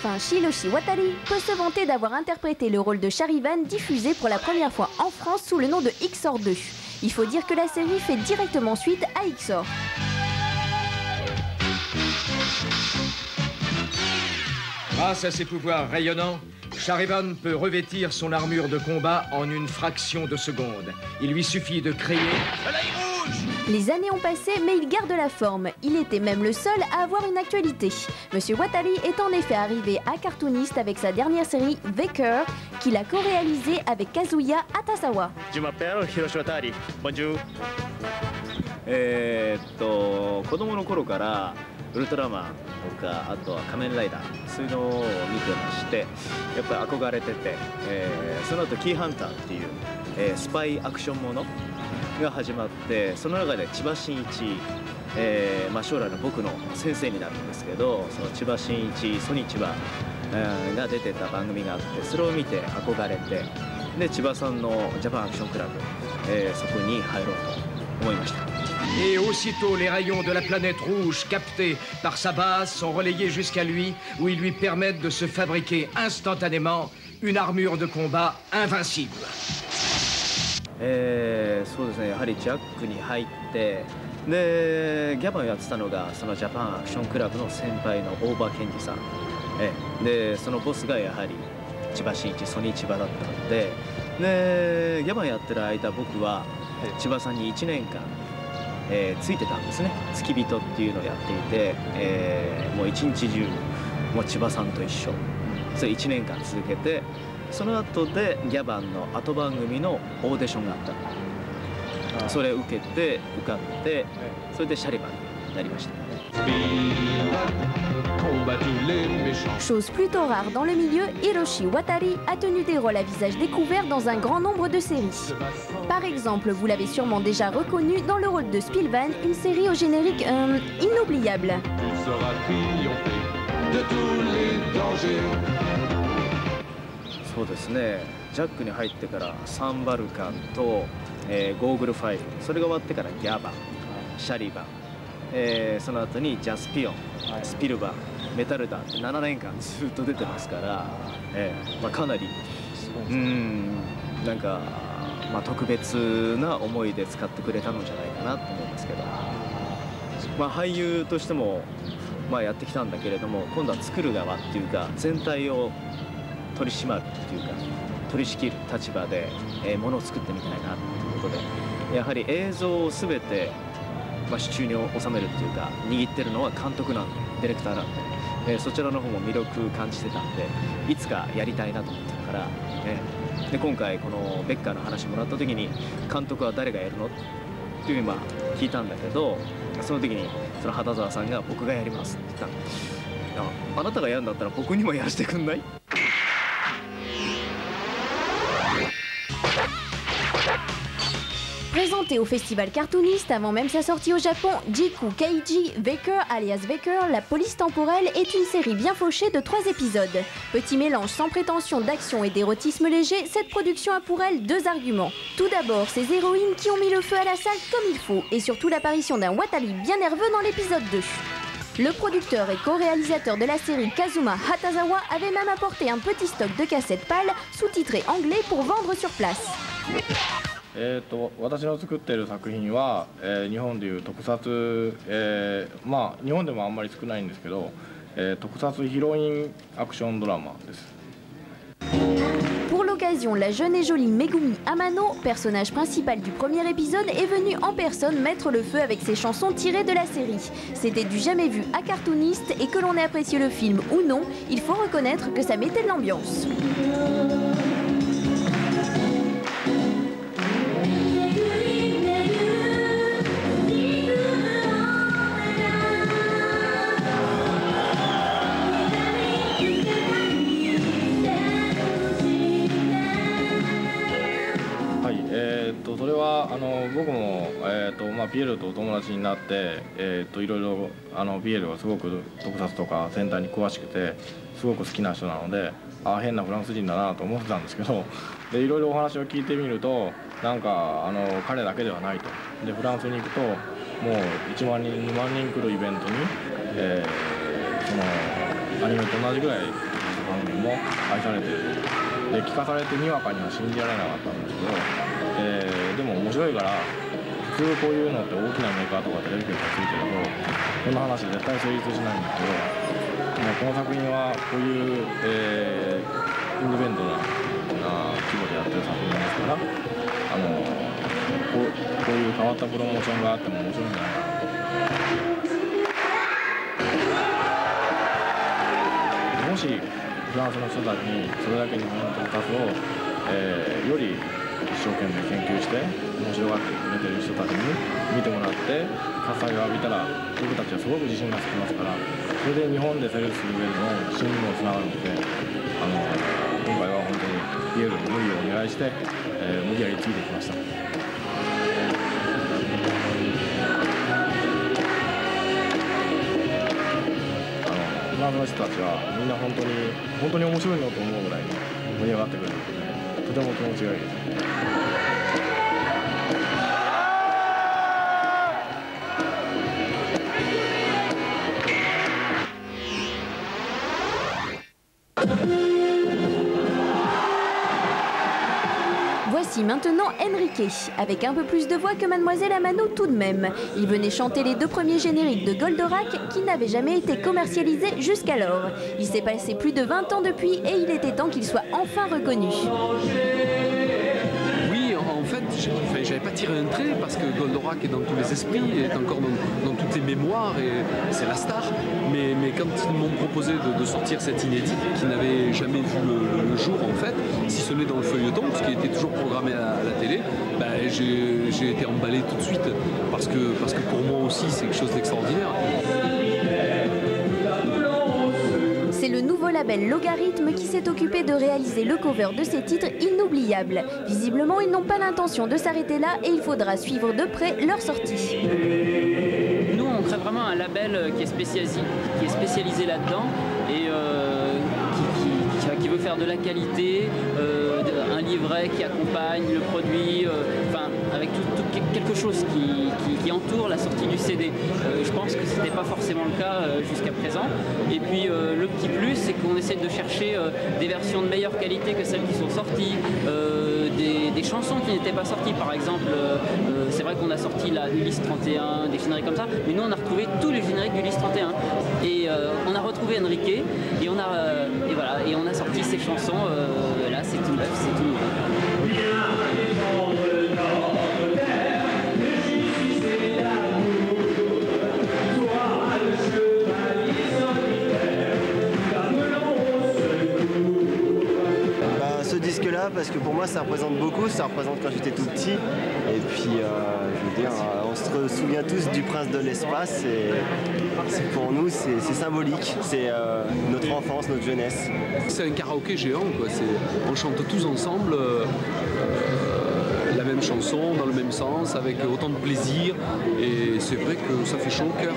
enfin, Hiroshi Watari peut se vanter d'avoir interprété le rôle de Charivan diffusé pour la première fois en France sous le nom de XOR 2. Il faut dire que la série fait directement suite à XOR. Grâce à ses pouvoirs rayonnants, Charivan peut revêtir son armure de combat en une fraction de seconde. Il lui suffit de crier « Soleil rouge !» Les années ont passé, mais il garde la forme. Il était même le seul à avoir une actualité. Monsieur Watari est en effet arrivé à cartooniste avec sa dernière série Veker, qu'il a co-réalisée avec Kazuya Hatasawa. Je m'appelle Hiroshi Watari. Bonjour. 子供の頃からウルトラマンとかあとは仮面ライダーそういうのを見てましてやっぱり憧れてて、その後キーハンターっていう、スパイアクションものが始まってその中で千葉真一、将来の僕の先生になるんですけどその千葉真一ソニー千葉、が出てた番組があってそれを見て憧れてで千葉さんのジャパンアクションクラブ、そこに入ろうと思いました。 Et aussitôt, les rayons de la planète rouge captés par sa base sont relayés jusqu'à lui, où ils lui permettent de se fabriquer instantanément une armure de combat invincible. そうですね、やはりジャックに入ってでギャバンをやってたのがそのジャパンアクションクラブの先輩の大場健二さん、でそのボスがやはり千葉真一ソニー千葉だったのでギャバンやってる間僕は千葉さんに1年間ついてたんですね。付き人っていうのをやっていて、もう一日中もう千葉さんと一緒それ1年間続けてその後でギャバンの後番組のオーディションがあったそれを受けて受かってそれでシャリバンになりました。 Chose plutôt rare dans le milieu, Hiroshi Watari a tenu des rôles à visage découvert dans un grand nombre de séries. Par exemple, vous l'avez sûrement déjà reconnu dans le rôle de Spillvan, une série au générique inoubliable. C'estですね、ジャックに入ってからサンバルカンと、ゴーグル5それが終わってからギャバン、シャリバン、その後にジャスピオン、スピルバン、メタルダンって7年間ずっと出てますから、かなりなんか、特別な思いで使ってくれたのじゃないかなと思いますけど、俳優としても、やってきたんだけれども今度は作る側っていうか全体を取り締まるっていうか取り仕切る立場で、ものを作ってみたいなということでやはり映像を全て手中に収めるっていうか握ってるのは監督なんでディレクターなんで、そちらの方も魅力感じてたんでいつかやりたいなと思ってるから、で今回このベッカーの話もらった時に監督は誰がやるのっていう今聞いたんだけどその時にその畑澤さんが僕がやりますって言ったの。あなたがやるんだったら僕にもやらせてくんない？ Présenté au festival cartooniste avant même sa sortie au Japon, Jiku Keiji Veker alias Veker, la police temporelle est une série bien fauchée de 3 épisodes. Petit mélange sans prétention d'action et d'érotisme léger, cette production a pour elle 2 arguments. Tout d'abord, ces héroïnes qui ont mis le feu à la salle comme il faut, et surtout l'apparition d'un Watari bien nerveux dans l'épisode 2. Le producteur et co-réalisateur de la série Kazuma Hatasawa avait même apporté un petit stock de cassettes pâles sous-titrées anglais pour vendre sur place. 私の作っている作品は、日本でいう特撮、日本でもあんまり少ないんですけど、特撮ヒロインアクションドラマです。 Pour l'occasion, la jeune et jolie Megumi Amano, personnage principal du premier épisode, est venue en personne mettre le feu avec ses chansons tirées de la série. C'était du jamais vu à cartooniste et que l'on ait apprécié le film ou non, il faut reconnaître que ça mettait de l'ambiance. Ouais, それは僕も、ピエールとお友達になって、いろいろピエールはすごく特撮とか戦隊に詳しくてすごく好きな人なので変なフランス人だなと思ってたんですけどでいろいろお話を聞いてみるとなんか彼だけではないとでフランスに行くともう1万人2万人来るイベントに、そのアニメと同じぐらい番組も愛されているで聞かされてにわかには信じられなかったんですけど、でも面白いから普通こういうのって大きなメーカーとかテレビ局がついてるとこんな話絶対成立しないんですけど、この作品はこういう、インディペンドな規模でやってる作品ですから、こういう変わったプロモーションがあっても面白いんじゃないかなと。もしフランスの人たちにそれだけ日本の特撮を、より一生懸命研究して面白がってくれてる人たちに見てもらって喝采を浴びたら僕たちはすごく自信がつきますから、それで日本でセールスする上での自信にもつながるので、今回は本当にピエールに無理をお願いして、無理やりついてきました。フランスの人たちはみんな本当に面白いのと思うぐらいに盛り上がってくれるので、とても気持ちがいいですね。Voici maintenant Enrique, avec un peu plus de voix que Mademoiselle Amano tout de même. Il venait chanter les 2 premiers génériques de Goldorak qui n'avaient jamais été commercialisés jusqu'alors. Il s'est passé plus de 20 ans depuis et il était temps qu'il soit enfin reconnu. En fait, j'avais pas tiré un trait parce que Goldorak est dans tous les esprits, est encore dans toutes les mémoires et c'est la star. Mais quand ils m'ont proposé de sortir cet inédit qui n'avait jamais vu le jour en fait, si ce n'est dans le feuilleton, parce qu'il était toujours programmé à la télé, j'ai été emballé tout de suite parce que pour moi aussi c'est quelque chose d'extraordinaire. C'est le nouveau label Logarithme qui s'est occupé de réaliser le cover de ces titres inoubliables. Visiblement, ils n'ont pas l'intention de s'arrêter là et il faudra suivre de près leur sortie. Nous, on crée vraiment un label qui est spécialisé là-dedans et qui veut faire de la qualité, un livret qui accompagne le produit, avec quelque chose qui entoure la sortie du CD. Je pense que ce n'était pas forcément le cas jusqu'à présent. Et puis le petit plus, c'est qu'on essaie de chercher des versions de meilleure qualité que celles qui sont sorties, des chansons qui n'étaient pas sorties. Par exemple, c'est vrai qu'on a sorti la Ulysse 31, des génériques comme ça, mais nous on a retrouvé tous les génériques d'Ulysse 31. Et on a retrouvé Enrique et on a sorti ces chansons. Là, c'est tout neuf, c'est tout nouveau. Ce disque-là, parce que pour moi ça représente beaucoup, ça représente quand j'étais tout petit. Et puis, je veux dire, on se souvient tous du Prince de l'espace et pour nous c'est symbolique, c'est notre enfance, notre jeunesse. C'est un karaoké géant, quoi. On chante tous ensemble la même chanson, dans le même sens, avec autant de plaisir et c'est vrai que ça fait chaud au cœur.